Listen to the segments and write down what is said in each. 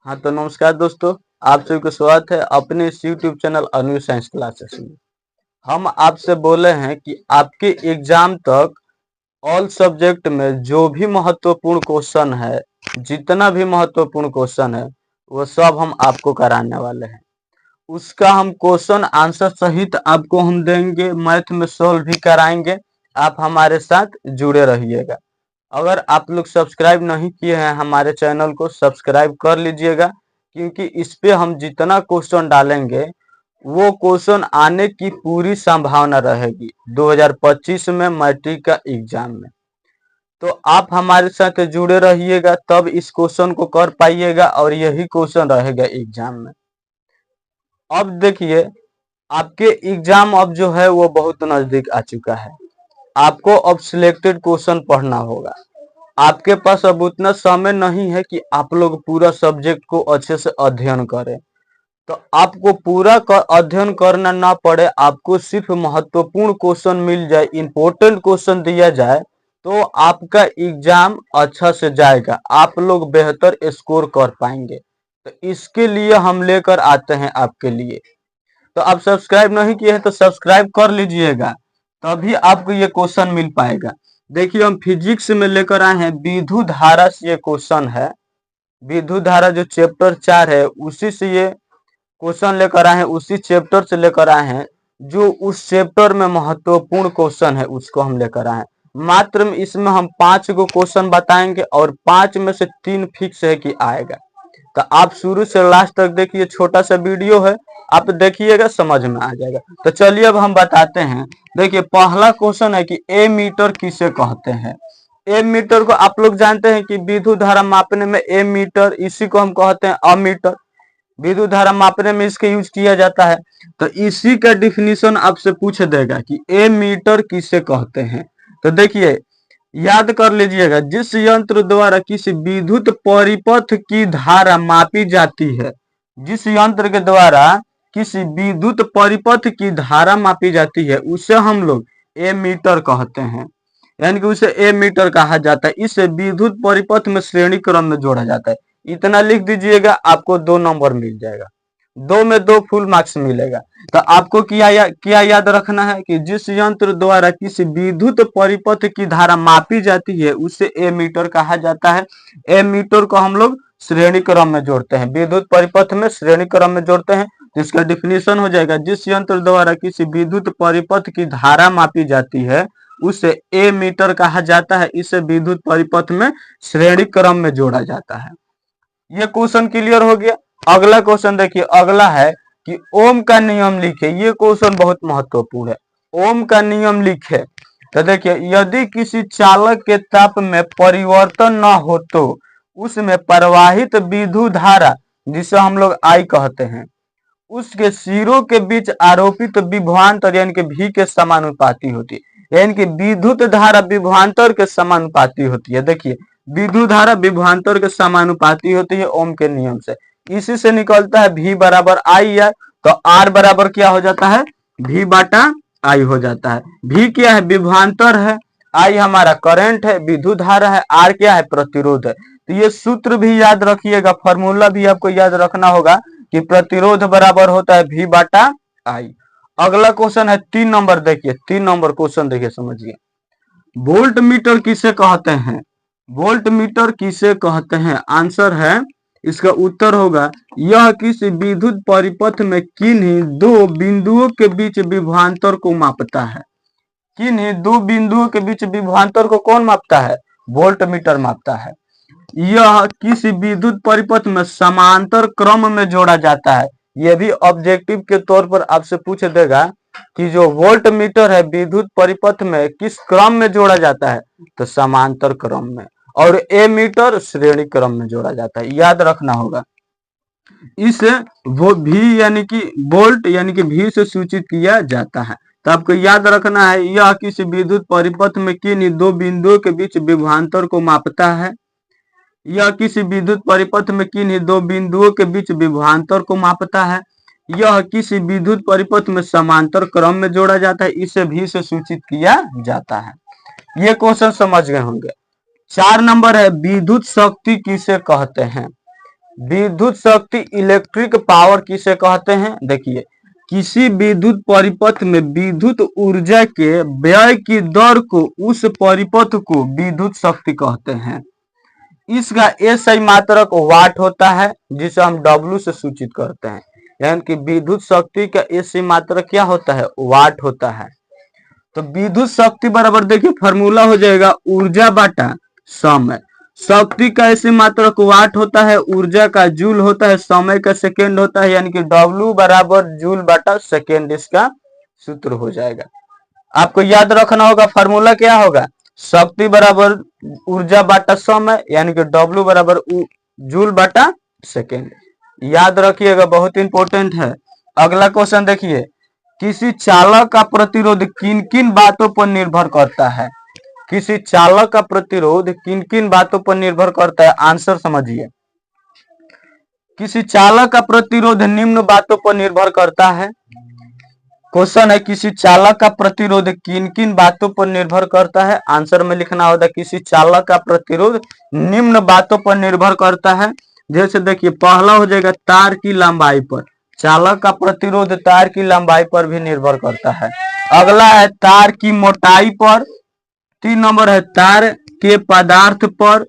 हाँ तो नमस्कार दोस्तों। आप सभी को स्वागत है अपने इस यूट्यूब चैनल अनु साइंस क्लासेस में। हम आपसे बोले हैं कि आपके एग्जाम तक ऑल सब्जेक्ट में जो भी महत्वपूर्ण क्वेश्चन है, जितना भी महत्वपूर्ण क्वेश्चन है, वो सब हम आपको कराने वाले हैं। उसका हम क्वेश्चन आंसर सहित आपको हम देंगे, मैथ में सॉल्व भी कराएंगे। आप हमारे साथ जुड़े रहिएगा। अगर आप लोग सब्सक्राइब नहीं किए हैं हमारे चैनल को, सब्सक्राइब कर लीजिएगा, क्योंकि इस पे हम जितना क्वेश्चन डालेंगे वो क्वेश्चन आने की पूरी संभावना रहेगी 2025 में मैट्रिक का एग्जाम में। तो आप हमारे साथ जुड़े रहिएगा, तब इस क्वेश्चन को कर पाइएगा और यही क्वेश्चन रहेगा एग्जाम में। अब देखिए, आपके एग्जाम अब जो है वो बहुत नजदीक आ चुका है। आपको अब सिलेक्टेड क्वेश्चन पढ़ना होगा। आपके पास अब उतना समय नहीं है कि आप लोग पूरा सब्जेक्ट को अच्छे से अध्ययन करें। तो आपको पूरा अध्ययन करना ना पड़े, आपको सिर्फ महत्वपूर्ण क्वेश्चन मिल जाए, इंपॉर्टेंट क्वेश्चन दिया जाए, तो आपका एग्जाम अच्छा से जाएगा, आप लोग बेहतर स्कोर कर पाएंगे। तो इसके लिए हम लेकर आते हैं आपके लिए। तो आप सब्सक्राइब नहीं किए हैं तो सब्सक्राइब कर लीजिएगा, तभी आपको ये क्वेश्चन मिल पाएगा। देखिए, हम फिजिक्स में लेकर आए हैं विद्युत धारा से ये क्वेश्चन है। विद्युत धारा जो चैप्टर 4 है उसी से ये क्वेश्चन लेकर आए हैं, उसी चैप्टर से लेकर आए हैं। जो उस चैप्टर में महत्वपूर्ण क्वेश्चन है उसको हम लेकर आए हैं। मात्र इसमें हम 5 को क्वेश्चन बताएंगे और 5 में से 3 फिक्स है कि आएगा। तो आप शुरू से लास्ट तक देखिए, छोटा सा वीडियो है, आप देखिएगा, समझ में आ जाएगा। तो चलिए अब हम बताते हैं। देखिए, पहला क्वेश्चन है कि ए मीटर किसे कहते हैं। ए मीटर को आप लोग जानते हैं कि विद्युत धारा मापने में ए मीटर, इसी को हम कहते हैं अमीटर। विद्युत धारा मापने में इसके यूज किया जाता है। तो इसी का डिफिनीशन आपसे पूछ देगा कि ए मीटर किसे कहते हैं। तो देखिए, याद कर लीजिएगा, जिस यंत्र द्वारा किसी विद्युत परिपथ की धारा मापी जाती है, जिस यंत्र के द्वारा किसी विद्युत परिपथ की धारा मापी जाती है, उसे हम लोग ए मीटर कहते हैं, यानी कि उसे ए मीटर कहा जाता है। इसे विद्युत परिपथ में श्रेणी क्रम में जोड़ा जाता है। इतना लिख दीजिएगा, आपको 2 नंबर मिल जाएगा, 2 में 2 फुल मार्क्स मिलेगा। तो आपको क्या याद रखना है कि जिस यंत्र द्वारा किसी विद्युत परिपथ की धारा मापी जाती है उसे ए मीटर कहा जाता है। ए मीटर को हम लोग श्रेणी क्रम में जोड़ते हैं, विद्युत परिपथ में श्रेणी क्रम में जोड़ते हैं। तो इसका डिफिनीशन हो जाएगा, जिस यंत्र द्वारा किसी विद्युत परिपथ की धारा मापी जाती है उसे ए मीटर कहा जाता है। इसे विद्युत परिपथ में श्रेणी क्रम में जोड़ा जाता है। ये क्वेश्चन क्लियर हो गया। अगला क्वेश्चन देखिए, अगला है कि ओम का नियम लिखे। ये क्वेश्चन बहुत महत्वपूर्ण है। ओम का नियम लिखे। तो देखिए, यदि किसी चालक के ताप में परिवर्तन न हो तो उसमें प्रवाहित विद्युत धारा, जिसे हम लोग आई कहते हैं, उसके सिरों के बीच आरोपित विभवांतर यानी कि भी के समानुपाती होती है। यानी कि विद्युत धारा विभवांतर के समानुपाती होती है। देखिए, विद्युत धारा विभवांतर के समानुपाती होती है ओम के नियम से। इसी से निकलता है V बराबर आई है। तो R बराबर क्या हो जाता है, V बाटा I हो जाता है। V क्या है, विभवांतर है, I हमारा करंट है, विद्युत धारा है, R क्या है, प्रतिरोध है। तो ये सूत्र भी याद रखिएगा, फॉर्मूला भी आपको याद रखना होगा कि प्रतिरोध बराबर होता है V बाटा I। अगला क्वेश्चन है 3 नंबर। देखिए, 3 नंबर क्वेश्चन देखिए, समझिए। वोल्ट मीटर किसे कहते हैं। वोल्ट मीटर किसे कहते हैं, आंसर है, इसका उत्तर होगा, यह किसी विद्युत परिपथ में किन्हीं 2 बिंदुओं के बीच विभवांतर को मापता है। किन्हीं 2 बिंदुओं के बीच विभवांतर को कौन मापता है, वोल्ट मीटर मापता है। यह किसी विद्युत परिपथ में समांतर क्रम में जोड़ा जाता है। यह भी ऑब्जेक्टिव के तौर पर आपसे पूछ देगा कि जो वोल्ट मीटर है विद्युत परिपथ में किस क्रम में जोड़ा जाता है, तो समांतर क्रम में। और ए मीटर श्रेणी क्रम में जोड़ा जाता है, याद रखना होगा। इसे वो भी यानी कि वोल्ट यानी कि भी से सूचित किया जाता है। तो आपको याद रखना है, यह किसी विद्युत परिपथ में किन्हीं 2 बिंदुओं के बीच विभवांतर को मापता है। यह किसी विद्युत परिपथ में किन्हीं 2 बिंदुओं के बीच विभवांतर को मापता है। यह किसी विद्युत परिपथ में समांतर क्रम में जोड़ा जाता है। इसे भी से सूचित किया जाता है। ये क्वेश्चन समझ गए होंगे। 4 नंबर है, विद्युत शक्ति किसे कहते हैं। विद्युत शक्ति इलेक्ट्रिक पावर किसे कहते हैं? देखिए, किसी विद्युत परिपथ में विद्युत ऊर्जा के व्यय की दर को उस परिपथ को विद्युत शक्ति कहते हैं। इसका एसआई मात्रक वाट होता है, जिसे हम डब्ल्यू से सूचित करते हैं। यानी कि विद्युत शक्ति का एसआई मात्रक क्या होता है? वाट होता है। तो विद्युत शक्ति बराबर देखिए फॉर्मूला हो जाएगा ऊर्जा बाटा समय। शक्ति का ऐसे मात्रक वाट होता है, ऊर्जा का जूल होता है, समय का सेकेंड होता है, यानी कि डब्ल्यू बराबर जूल बाटा सेकेंड इसका सूत्र हो जाएगा। आपको याद रखना होगा फॉर्मूला क्या होगा? शक्ति बराबर ऊर्जा बाटा समय, यानी कि डब्ल्यू बराबर जूल बाटा सेकेंड। याद रखिएगा, बहुत इंपॉर्टेंट है। अगला क्वेश्चन देखिए, किसी चालक का प्रतिरोध किन किन बातों पर निर्भर करता है? किसी चालक का प्रतिरोध किन किन बातों पर निर्भर करता है? आंसर समझिए। किसी चालक का प्रतिरोध निम्न बातों पर निर्भर करता है। क्वेश्चन है, किसी चालक का प्रतिरोध किन किन बातों पर निर्भर करता है? आंसर में लिखना होगा किसी चालक का प्रतिरोध निम्न बातों पर निर्भर करता है। जैसे देखिए, पहला हो जाएगा तार की लंबाई पर। चालक का प्रतिरोध तार की लंबाई पर भी निर्भर करता है। अगला है तार की मोटाई पर। 3 नंबर है तार के पदार्थ पर।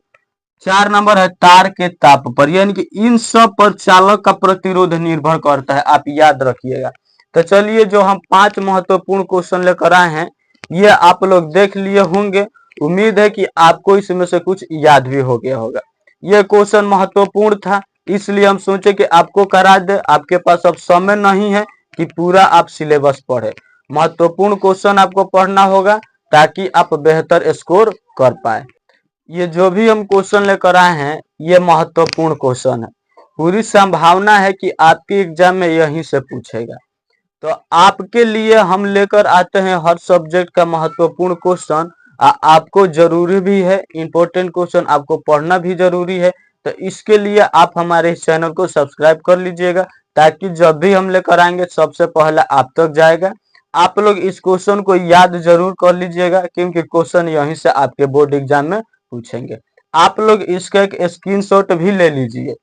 4 नंबर है तार के ताप पर। यानी कि इन सब पर चालक का प्रतिरोध निर्भर करता है, आप याद रखिएगा। तो चलिए, जो हम 5 महत्वपूर्ण क्वेश्चन लेकर आए हैं, ये आप लोग देख लिए होंगे। उम्मीद है कि आपको इसमें से कुछ याद भी हो गया होगा। ये क्वेश्चन महत्वपूर्ण था, इसलिए हम सोचे कि आपको करा दे। आपके पास अब समय नहीं है कि पूरा आप सिलेबस पढ़े। महत्वपूर्ण क्वेश्चन आपको पढ़ना होगा ताकि आप बेहतर स्कोर कर पाए। ये जो भी हम क्वेश्चन लेकर आए हैं, ये महत्वपूर्ण क्वेश्चन है। पूरी संभावना है कि आपके एग्जाम में यहीं से पूछेगा। तो आपके लिए हम लेकर आते हैं हर सब्जेक्ट का महत्वपूर्ण क्वेश्चन। आपको जरूरी भी है, इंपॉर्टेंट क्वेश्चन आपको पढ़ना भी जरूरी है। तो इसके लिए आप हमारे इस चैनल को सब्सक्राइब कर लीजिएगा, ताकि जब भी हम लेकर आएंगे सबसे पहले आप तक जाएगा। आप लोग इस क्वेश्चन को याद जरूर कर लीजिएगा, क्योंकि क्वेश्चन यहीं से आपके बोर्ड एग्जाम में पूछेंगे। आप लोग इसका एक स्क्रीनशॉट भी ले लीजिए।